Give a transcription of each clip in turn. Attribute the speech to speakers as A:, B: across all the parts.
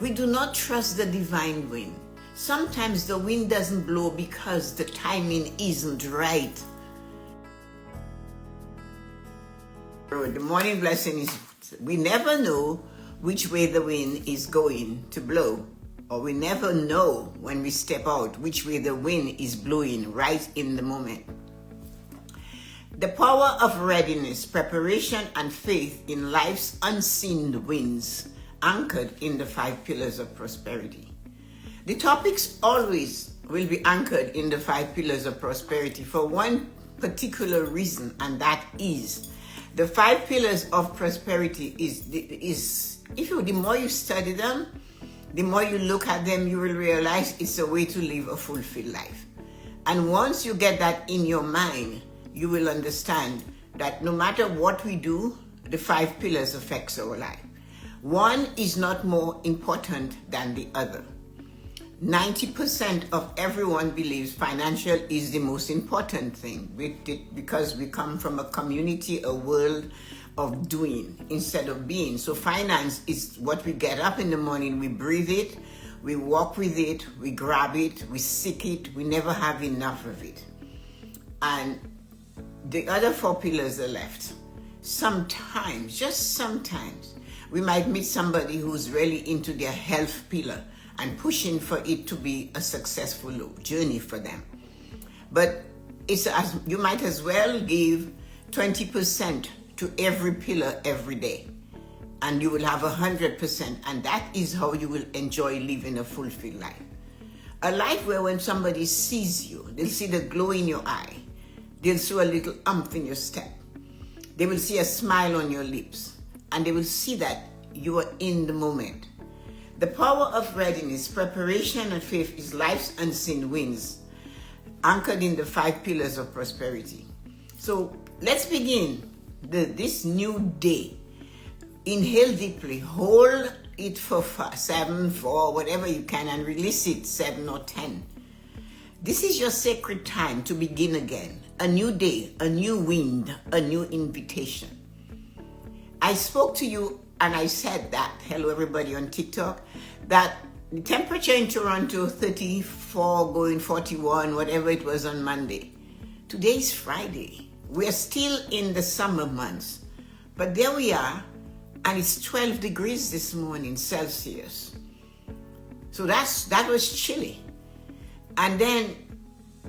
A: We do not trust the divine wind. Sometimes the wind doesn't blow because the timing isn't right. The morning blessing is, we never know which way the wind is going to blow, or we never know when we step out which way the wind is blowing right in the moment. The power of readiness, preparation, and faith in life's unseen winds, anchored in the 5 pillars of prosperity. The topics always will be anchored in the 5 pillars of prosperity for one particular reason, and that is the 5 pillars of prosperity is the more you study them, the more you look at them, you will realize it's a way to live a fulfilled life. And once you get that in your mind, you will understand that no matter what we do, the 5 pillars affects our life. One is not more important than the other. 90% of everyone believes financial is the most important thing because we come from a community, a world of doing instead of being. So finance is what we get up in the morning, we breathe it, we walk with it, we grab it, we seek it, we never have enough of it. And the other 4 pillars are left. Sometimes, just sometimes, we might meet somebody who's really into their health pillar and pushing for it to be a successful journey for them. But you might as well give 20% to every pillar every day, and you will have 100%, and that is how you will enjoy living a fulfilled life. A life where when somebody sees you, they'll see the glow in your eye, they'll see a little umph in your step, they will see a smile on your lips, and they will see that you are in the moment. The power of readiness, preparation, and faith is life's unseen winds, anchored in the 5 pillars of prosperity. So let's begin this new day. Inhale deeply, hold it for 7, 4, whatever you can, and release it 7 or 10. This is your sacred time to begin again. A new day, a new wind, a new invitation. I spoke to you and I said that, hello everybody on TikTok, that the temperature in Toronto, 34 going 41, whatever it was on Monday. Today is Friday. We're still in the summer months, but there we are, and it's 12 degrees this morning, Celsius. So that was chilly. And then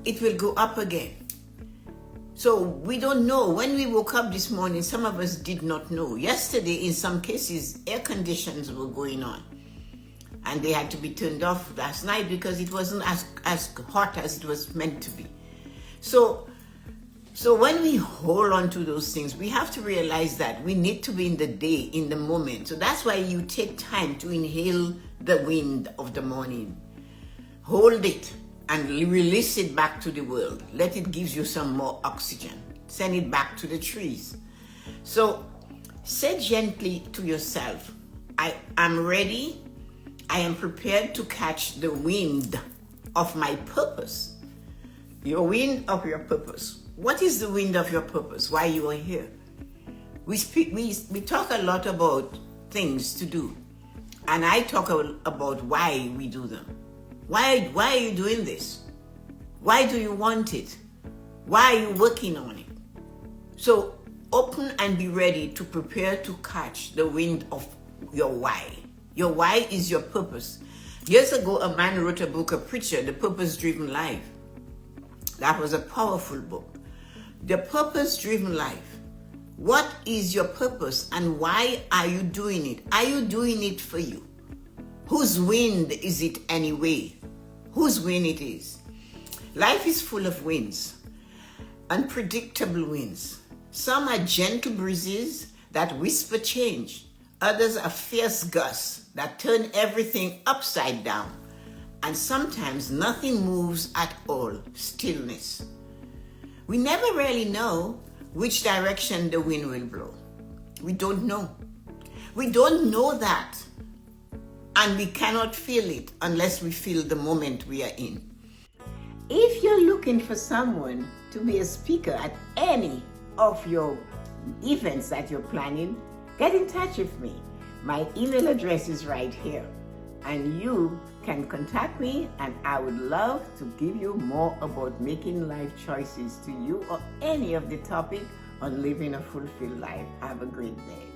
A: it will go up again. So we don't know. When we woke up this morning, some of us did not know. Yesterday, in some cases, air conditions were going on. And they had to be turned off last night because it wasn't as hot as it was meant to be. So when we hold on to those things, we have to realize that we need to be in the day, in the moment. So that's why you take time to inhale the wind of the morning. Hold it and release it back to the world. Let it give you some more oxygen. Send it back to the trees. So say gently to yourself, I am ready. I am prepared to catch the wind of my purpose. Your wind of your purpose. What is the wind of your purpose? Why you are here? We talk a lot about things to do. And I talk about why we do them. Why are you doing this? Why do you want it? Why are you working on it? So open and be ready to prepare to catch the wind of your why. Your why is your purpose. Years ago, a man wrote a book, a preacher, The Purpose-Driven Life. That was a powerful book. The Purpose-Driven Life. What is your purpose and why are you doing it? Are you doing it for you? Whose wind is it anyway? Whose wind it is? Life is full of winds, unpredictable winds. Some are gentle breezes that whisper change. Others are fierce gusts that turn everything upside down. And sometimes nothing moves at all, stillness. We never really know which direction the wind will blow. We don't know. We don't know that. And we cannot feel it unless we feel the moment we are in. If you're looking for someone to be a speaker at any of your events that you're planning, get in touch with me. My email address is right here. And you can contact me, and I would love to give you more about making life choices to you or any of the topic on living a fulfilled life. Have a great day.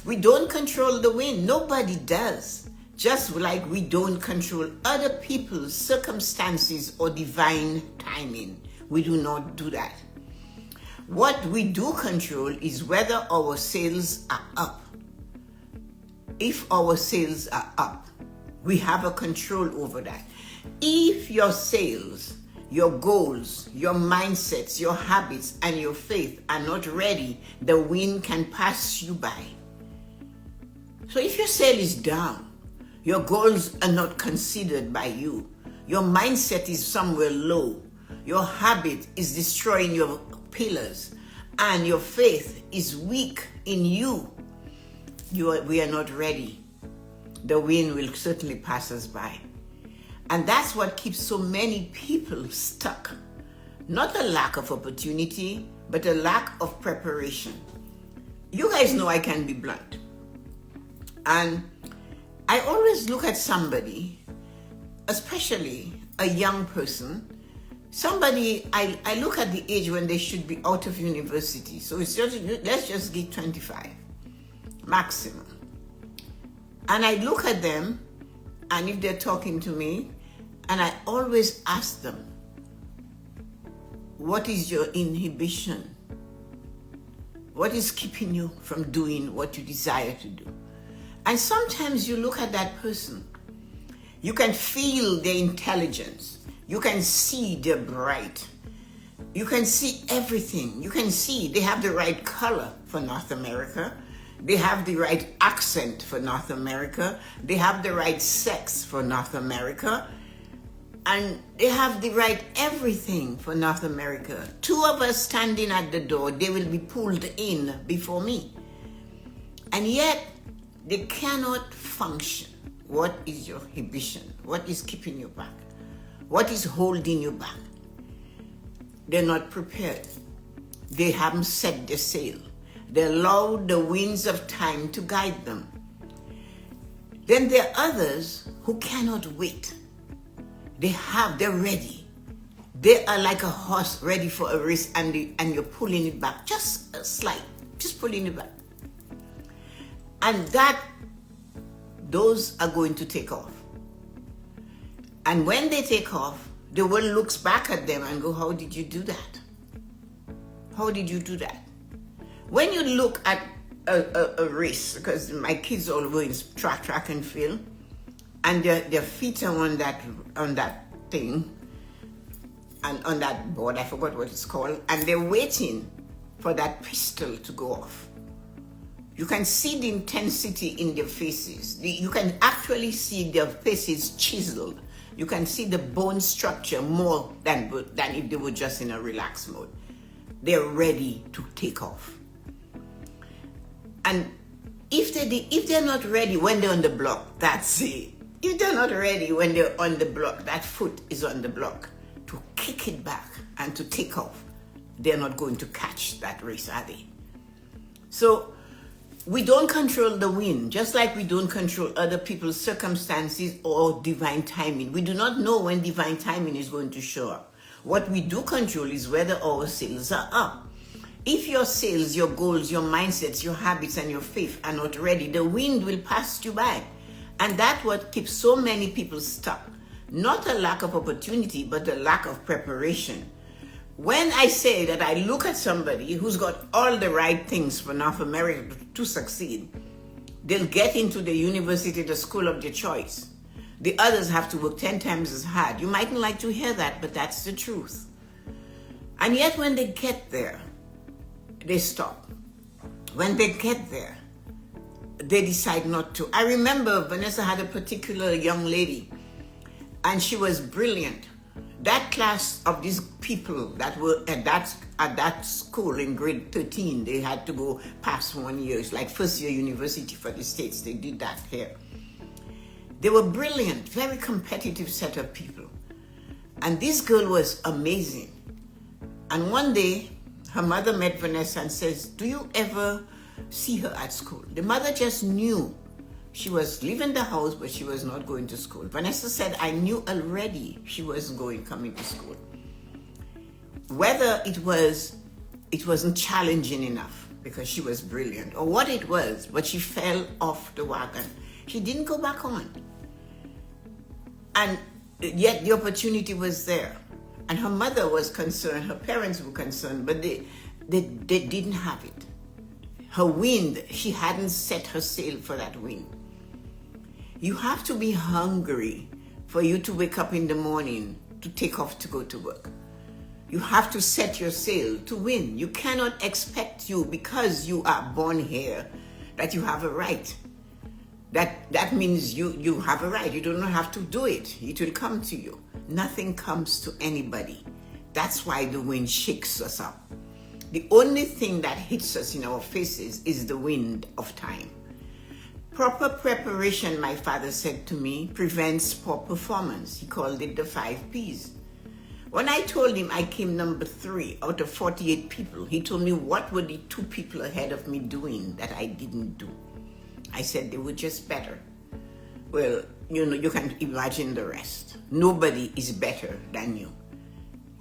A: We don't control the wind. Nobody does. Just like we don't control other people's circumstances or divine timing. We do not do that. What we do control is whether our sales are up. If our sales are up, we have a control over that. If your sales, your goals, your mindsets, your habits, and your faith are not ready, the wind can pass you by. So if your sale is down, your goals are not considered by you, your mindset is somewhere low, your habit is destroying your pillars, and your faith is weak in you, we are not ready. The wind will certainly pass us by. And that's what keeps so many people stuck. Not a lack of opportunity, but a lack of preparation. You guys know I can be blunt. And I always look at somebody, especially a young person, somebody, I look at the age when they should be out of university. So it's just, let's just get 25, maximum. And I look at them, and if they're talking to me, and I always ask them, what is your inhibition? What is keeping you from doing what you desire to do? And sometimes you look at that person, you can feel their intelligence, you can see they're bright, you can see everything, you can see they have the right color for North America, they have the right accent for North America, they have the right sex for North America, and they have the right everything for North America. Two of us standing at the door, they will be pulled in before me. And yet, they cannot function. What is your inhibition? What is keeping you back? What is holding you back? They're not prepared. They haven't set the sail. They allow the winds of time to guide them. Then there are others who cannot wait. They're ready. They are like a horse ready for a race, and you're pulling it back. Just a slight, just pulling it back. And those are going to take off. And when they take off, the world looks back at them and go, how did you do that? How did you do that? When you look at a race, because my kids all go in track and field, and their feet are on that thing, and on that board, I forgot what it's called, and they're waiting for that pistol to go off. You can see the intensity in their faces. You can actually see their faces chiseled. You can see the bone structure more than if they were just in a relaxed mode. They're ready to take off. And if they're not ready when they're on the block, that's it. If they're not ready when they're on the block, that foot is on the block, to kick it back and to take off, they're not going to catch that race, are they? So we don't control the wind, just like we don't control other people's circumstances or divine timing. We do not know when divine timing is going to show up. What we do control is whether our sales are up. If your sales, your goals, your mindsets, your habits, and your faith are not ready, the wind will pass you by. And that's what keeps so many people stuck. Not a lack of opportunity, but a lack of preparation. When I say that I look at somebody who's got all the right things for North America to succeed, they'll get into the university, the school of their choice. The others have to work 10 times as hard. You mightn't like to hear that, but that's the truth. And yet when they get there, they stop. When they get there, they decide not to. I remember Vanessa had a particular young lady, and she was brilliant. That class of these people that were at that school in grade 13, they had to go past 1 year. It's like first year university for the States. They did that here. They were brilliant, very competitive set of people. And this girl was amazing. And one day, her mother met Vanessa and says, do you ever see her at school? The mother just knew She was leaving the house, but she was not going to school. Vanessa said, I knew already she wasn't coming to school. Whether it wasn't challenging enough because she was brilliant, or what it was, but she fell off the wagon. She didn't go back on. And yet the opportunity was there. And her mother was concerned, her parents were concerned, but they didn't have it. Her wind, she hadn't set her sail for that wind. You have to be hungry for you to wake up in the morning to take off to go to work. You have to set your sail to win. You cannot expect because you are born here, that you have a right. That means you have a right. You do not have to do it. It will come to you. Nothing comes to anybody. That's why the wind shakes us up. The only thing that hits us in our faces is the wind of time. Proper preparation, my father said to me, prevents poor performance. He called it the 5 Ps. When I told him I came number 3 out of 48 people, he told me what were the 2 people ahead of me doing that I didn't do. I said they were just better. Well, you can imagine the rest. Nobody is better than you.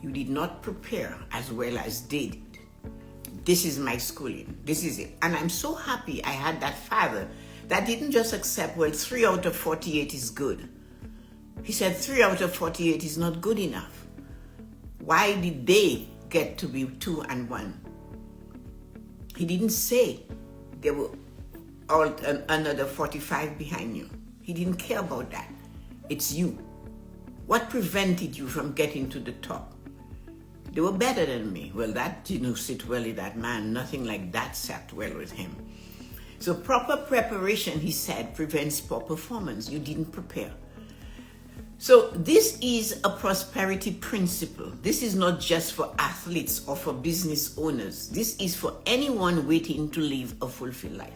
A: You did not prepare as well as they did. This is my schooling. This is it. And I'm so happy I had that father that didn't just accept, 3 out of 48 is good. He said 3 out of 48 is not good enough. Why did they get to be 2 and 1? He didn't say there were another 45 behind you. He didn't care about that. It's you. What prevented you from getting to the top? They were better than me. Well, that didn't sit well with that man. Nothing like that sat well with him. So proper preparation, he said, prevents poor performance. You didn't prepare. So this is a prosperity principle. This is not just for athletes or for business owners. This is for anyone waiting to live a fulfilled life.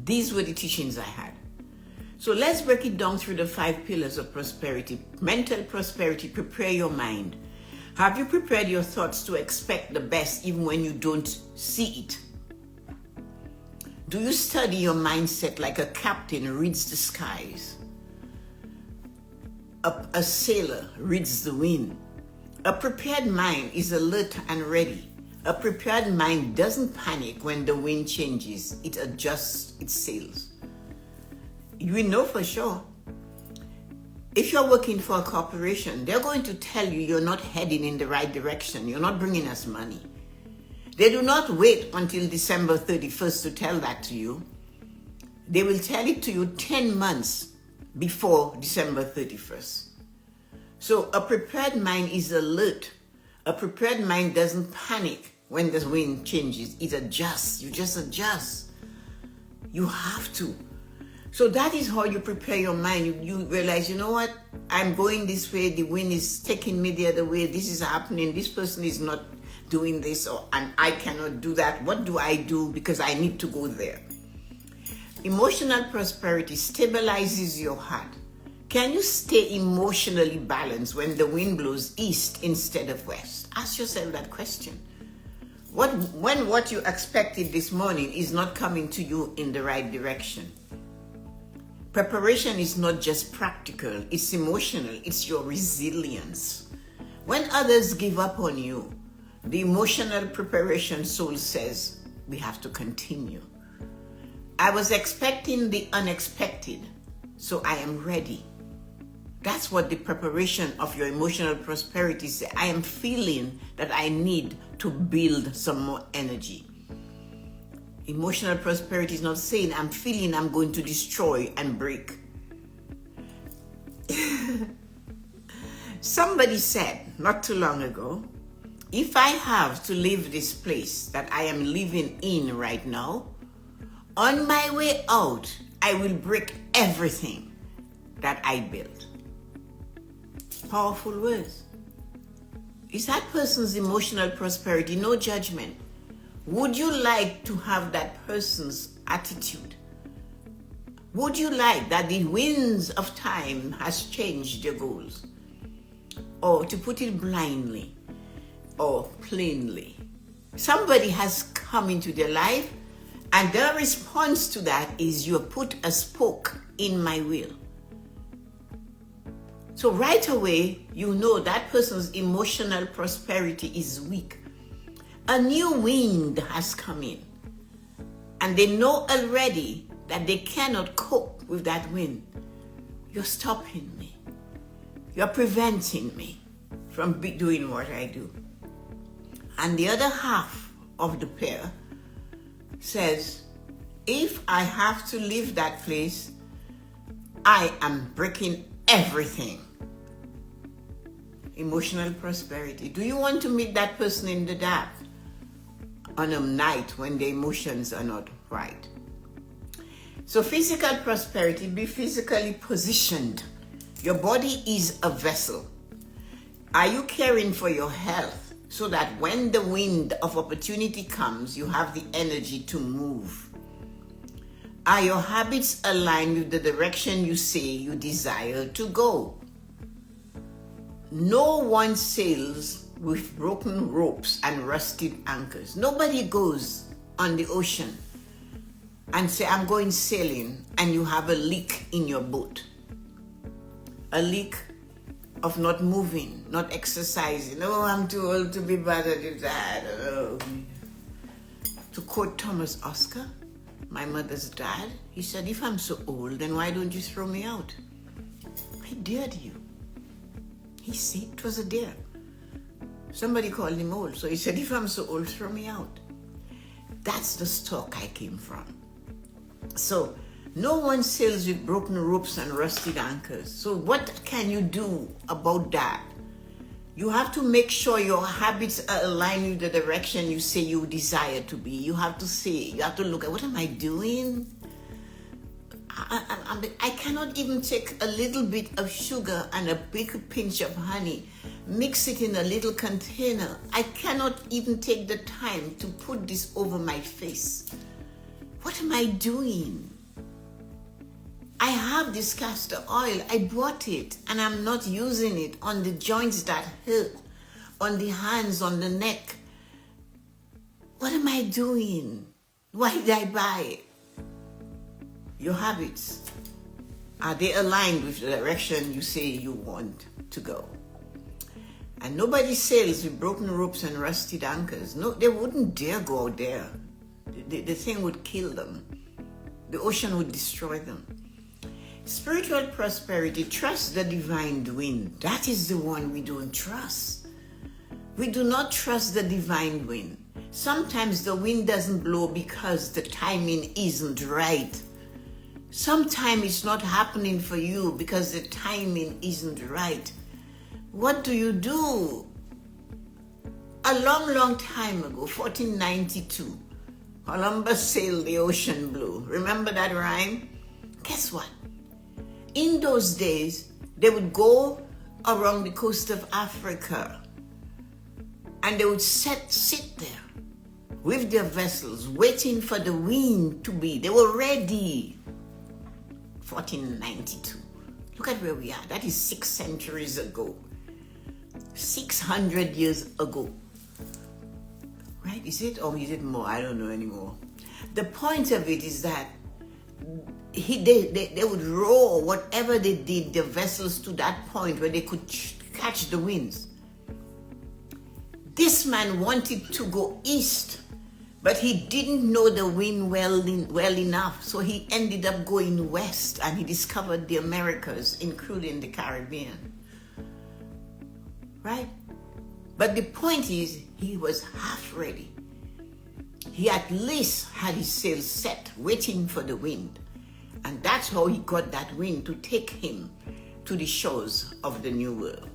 A: These were the teachings I had. So let's break it down through the 5 pillars of prosperity. Mental prosperity, prepare your mind. Have you prepared your thoughts to expect the best even when you don't see it? Do you study your mindset like a captain reads the skies? A sailor reads the wind. A prepared mind is alert and ready. A prepared mind doesn't panic when the wind changes. It adjusts its sails. You know for sure. If you're working for a corporation, they're going to tell you you're not heading in the right direction. You're not bringing us money. They do not wait until December 31st to tell that to you. They will tell it to you 10 months before December 31st. So a prepared mind is alert. A prepared mind doesn't panic when the wind changes. It adjusts. You just adjust. You have to. So that is how you prepare your mind. You realize, you know what? I'm going this way. The wind is taking me the other way. This is happening. This person is not doing this, and I cannot do that. What do I do? Because I need to go there. Emotional prosperity stabilizes your heart. Can you stay emotionally balanced when the wind blows east instead of west? Ask yourself that question. When what you expected this morning is not coming to you in the right direction? Preparation is not just practical, it's emotional, it's your resilience. When others give up on you, the emotional preparation soul says, we have to continue. I was expecting the unexpected, so I am ready. That's what the preparation of your emotional prosperity says. I am feeling that I need to build some more energy. Emotional prosperity is not saying I'm feeling I'm going to destroy and break. Somebody said not too long ago, if I have to leave this place that I am living in right now, on my way out, I will break everything that I built. Powerful words. Is that person's emotional prosperity? No judgment. Would you like to have that person's attitude? Would you like that the winds of time has changed your goals? Or to put it blindly or plainly, somebody has come into their life And their response to that is, you put a spoke in my wheel. So right away, you know that person's emotional prosperity is weak. A new wind has come in. And they know already that they cannot cope with that wind. You're stopping me. You're preventing me from doing what I do. And the other half of the pair says, if I have to leave that place, I am breaking everything. Emotional prosperity. Do you want to meet that person in the dark on a night when the emotions are not right? So physical prosperity, be physically positioned. Your body is a vessel. Are you caring for your health so that when the wind of opportunity comes, you have the energy to move? Are your habits aligned with the direction you say you desire to go? No one sails with broken ropes and rusted anchors. Nobody goes on the ocean and say, I'm going sailing, and you have a leak in your boat. A leak of not moving, not exercising. Oh, I'm too old to be bothered with that. Oh. To quote Thomas Oscar, my mother's dad, he said, if I'm so old, then why don't you throw me out? I dared you. He said it was a dare. Somebody called him old, so he said, if I'm so old, throw me out. That's the stock I came from. So no one sails with broken ropes and rusted anchors. So what can you do about that? You have to make sure your habits are aligned with the direction you say you desire to be. You have to look at, what am I doing? I cannot even take a little bit of sugar and a big pinch of honey, mix it in a little container. I cannot even take the time to put this over my face. What am I doing? I have this castor oil. I bought it and I'm not using it on the joints that hurt, on the hands, on the neck. What am I doing? Why did I buy it? Your habits, are they aligned with the direction you say you want to go? And nobody sails with broken ropes and rusted anchors. No, they wouldn't dare go out there. The thing would kill them. The ocean would destroy them. Spiritual prosperity, trust the divine wind. That is the one we don't trust. We do not trust the divine wind. Sometimes the wind doesn't blow because the timing isn't right. Sometimes it's not happening for you because the timing isn't right. What do? A long, long time ago, 1492, Columbus sailed the ocean blue. Remember that rhyme? Guess what? In those days, they would go around the coast of Africa and they would sit there with their vessels waiting for the wind to be. They were ready. 1492. Look at where we are. That is 6 centuries ago. 600 years ago. Right? Is it? Or is it more? I don't know anymore. The point of it is that they would row whatever they did, their vessels to that point where they could catch the winds. This man wanted to go east, but he didn't know the wind well enough, so he ended up going west, and he discovered the Americas, including the Caribbean. Right? But the point is, he was half ready. He at least had his sails set, waiting for the wind. And that's how he got that wind to take him to the shores of the New World.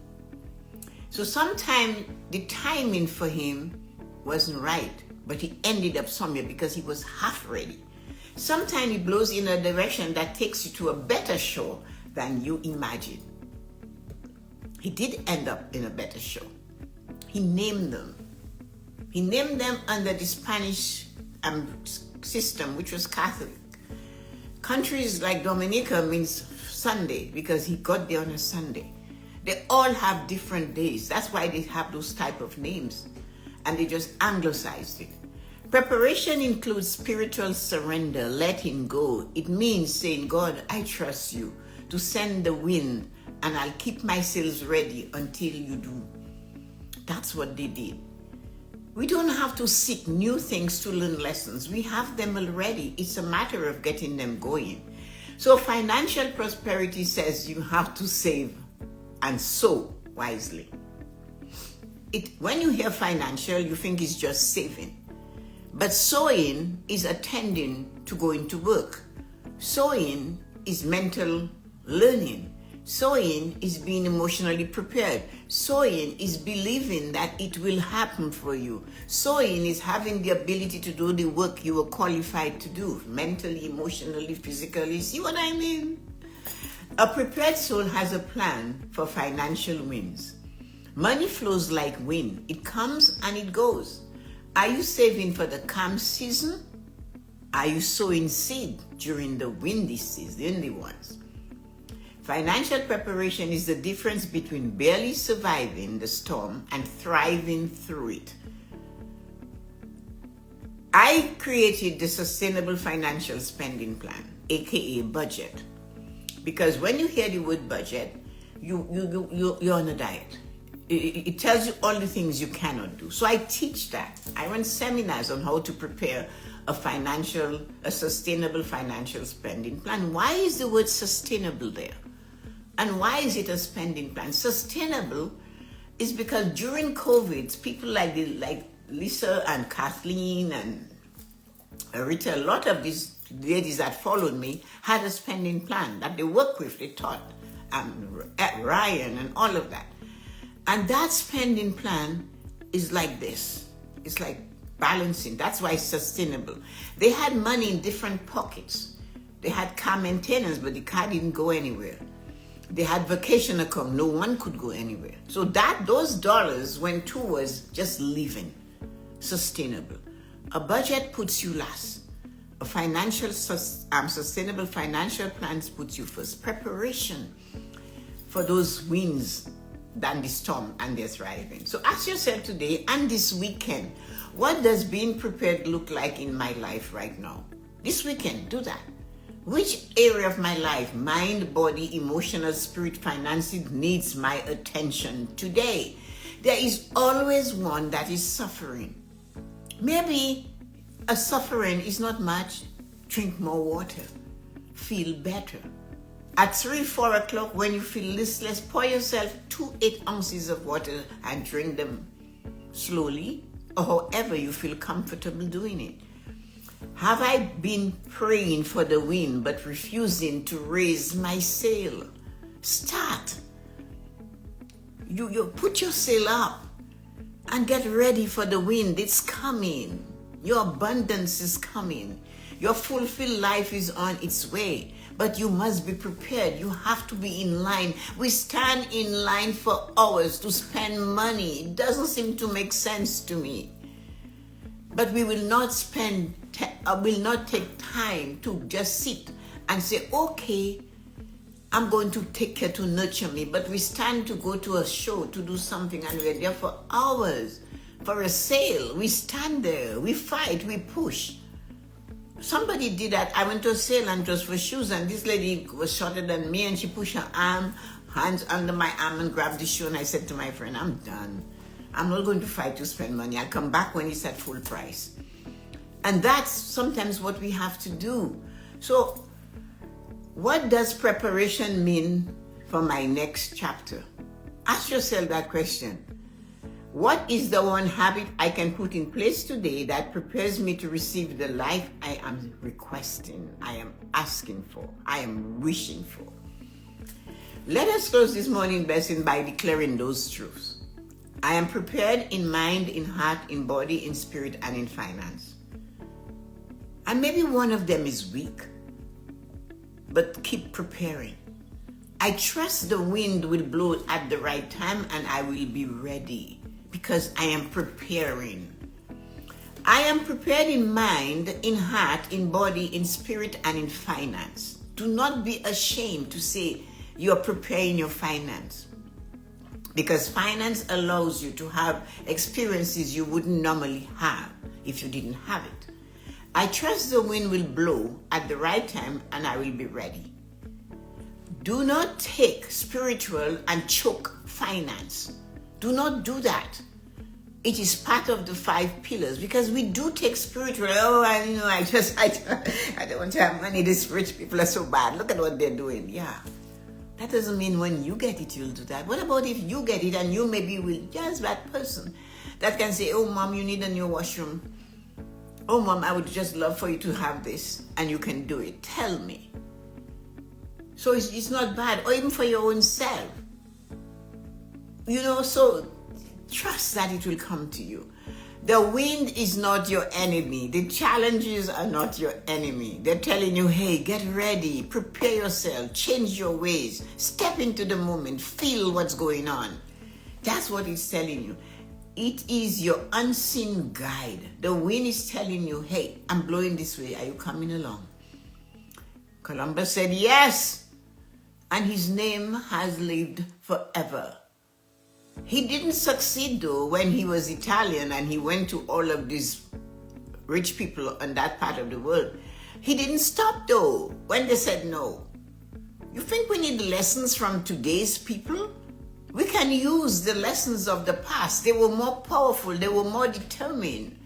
A: So sometimes the timing for him wasn't right, but he ended up somewhere because he was half ready. Sometimes it blows in a direction that takes you to a better shore than you imagined. He did end up in a better shore. He named them. He named them under the Spanish system, which was Catholic. Countries like Dominica means Sunday because he got there on a Sunday. They all have different days. That's why they have those type of names. And they just anglicized it. Preparation includes spiritual surrender, letting go. It means saying, God, I trust you to send the wind and I'll keep my sails ready until you do. That's what they did. We don't have to seek new things to learn lessons. We have them already. It's a matter of getting them going. So financial prosperity says you have to save and sow wisely. When you hear financial, you think it's just saving. But sowing is attending to going to work. Sowing is mental learning. Sowing is being emotionally prepared. Sowing is believing that it will happen for you. Sowing is having the ability to do the work you were qualified to do, mentally, emotionally, physically. See what I mean? A prepared soul has a plan for financial wins. Money flows like wind. It comes and it goes. Are you saving for the calm season? Are you sowing seed during the windy season, the ones? Financial preparation is the difference between barely surviving the storm and thriving through it. I created the Sustainable Financial Spending Plan, aka budget, because when you hear the word budget, you're on a diet. It tells you all the things you cannot do. So I teach that. I run seminars on how to prepare a sustainable financial spending plan. Why is the word sustainable there? And why is it a spending plan? Sustainable is because during COVID, people like Lisa and Kathleen and Rita, a lot of these ladies that followed me had a spending plan that they work with, they taught, Ryan and all of that. And that spending plan is like this. It's like balancing. That's why it's sustainable. They had money in different pockets. They had car maintenance, but the car didn't go anywhere. They had vacation account. No one could go anywhere. So those dollars went towards just living. Sustainable. A budget puts you last. A sustainable financial plans puts you first. Preparation for those wins than the storm and their thriving. So ask yourself today and this weekend, what does being prepared look like in my life right now? This weekend, do that. Which area of my life, mind, body, emotional, spirit, finances, needs my attention today? There is always one that is suffering. Maybe a suffering is not much. Drink more water. Feel better. At 3-4 o'clock, when you feel listless, pour yourself 2 8 ounces of water and drink them slowly, or however you feel comfortable doing it. Have I been praying for the wind but refusing to raise my sail? Start. You put your sail up and get ready for the wind. It's coming. Your abundance is coming. Your fulfilled life is on its way. But you must be prepared. You have to be in line. We stand in line for hours to spend money. It doesn't seem to make sense to me. But we will not take time to just sit and say, okay, I'm going to take care to nurture me. But we stand to go to a show, to do something, and we're there for hours. For a sale, we stand there, we fight, we push. Somebody did that. I went to a sale and it was for shoes, and this lady was shorter than me, and she pushed her hands under my arm and grabbed the shoe, and I said to my friend, I'm done. I'm not going to fight to spend money. I'll come back when it's at full price. And that's sometimes what we have to do. So what does preparation mean for my next chapter? Ask yourself that question. What is the one habit I can put in place today that prepares me to receive the life I am requesting, I am asking for, I am wishing for? Let us close this morning blessing by declaring those truths. I am prepared in mind, in heart, in body, in spirit, and in finance. And maybe one of them is weak, but keep preparing. I trust the wind will blow at the right time and I will be ready. Because I am preparing. I am prepared in mind, in heart, in body, in spirit, and in finance. Do not be ashamed to say you are preparing your finance. Because finance allows you to have experiences you wouldn't normally have. if you didn't have it. I trust the wind will blow at the right time and I will be ready. Do not take spiritual and choke finance. Do not do that. It is part of the 5 pillars, because we do take spiritual. Oh, I don't want to have money. These rich people are so bad. Look at what they're doing. Yeah. That doesn't mean when you get it, you'll do that. What about if you get it and you maybe will just that person that can say, oh, mom, you need a new washroom. Oh, mom, I would just love for you to have this, and you can do it. Tell me. So it's not bad, or even for your own self. So trust that it will come to you. The wind is not your enemy. The challenges are not your enemy. They're telling you, hey, get ready, prepare yourself, change your ways, step into the moment, feel what's going on. That's what it's telling you. It is your unseen guide. The wind is telling you, hey, I'm blowing this way. Are you coming along? Columbus said yes, and his name has lived forever. He didn't succeed though when he was Italian and he went to all of these rich people in that part of the world. He didn't stop though when they said no. You think we need lessons from today's people? We can use the lessons of the past. They were more powerful. They were more determined.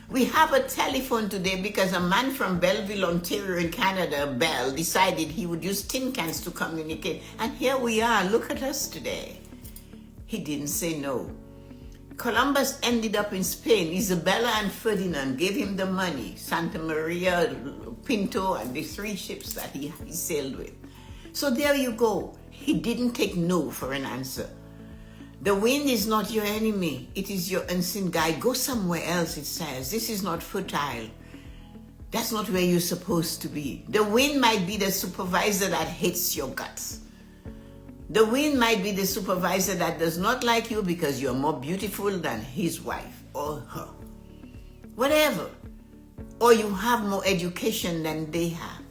A: We have a telephone today because a man from Belleville, Ontario in Canada, Bell, decided he would use tin cans to communicate. And here we are. Look at us today. He didn't say no. Columbus ended up in Spain. Isabella and Ferdinand gave him the money. Santa Maria, Pinto, and the 3 ships that he sailed with. So there you go. He didn't take no for an answer. The wind is not your enemy. It is your unseen guide. Go somewhere else, it says. This is not fertile. That's not where you're supposed to be. The wind might be the supervisor that hates your guts. The wind might be the supervisor that does not like you because you're more beautiful than his wife or her. Whatever. Or you have more education than they have.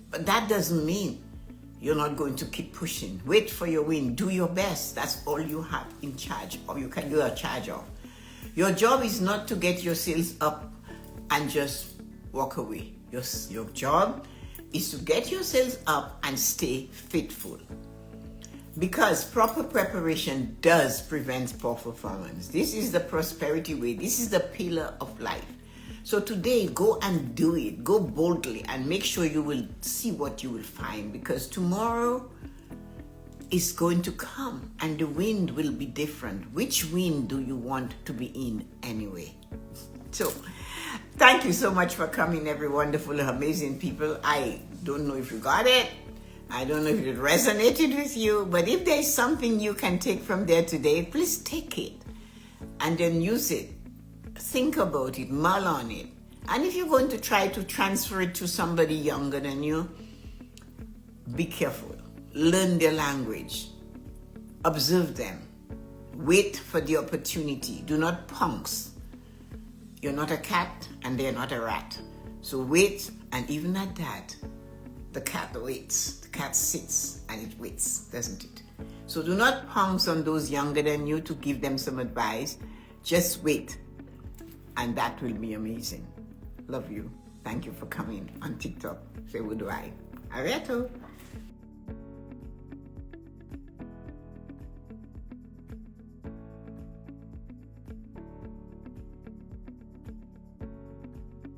A: But that doesn't mean you're not going to keep pushing. Wait for your wind. Do your best. That's all you have in charge, or you can do a charge of. Your job is not to get your sales up and just walk away. Your job is to get your sales up and stay faithful. Because proper preparation does prevent poor performance. This is the prosperity way. This is the pillar of life. So today, go and do it. Go boldly and make sure you will see what you will find, because tomorrow is going to come and the wind will be different. Which wind do you want to be in anyway? So thank you so much for coming, every wonderful, amazing people. I don't know if you got it. I don't know if it resonated with you, but if there's something you can take from there today, please take it and then use it. Think about it, mull on it. And if you're going to try to transfer it to somebody younger than you, be careful. Learn their language. Observe them. Wait for the opportunity. Do not pounce. You're not a cat and they're not a rat. So wait, and even at that, the cat waits. The cat sits and it waits, doesn't it? So do not pounce on those younger than you to give them some advice. Just wait. And that will be amazing. Love you. Thank you for coming on TikTok. Say, what do I? Arigato.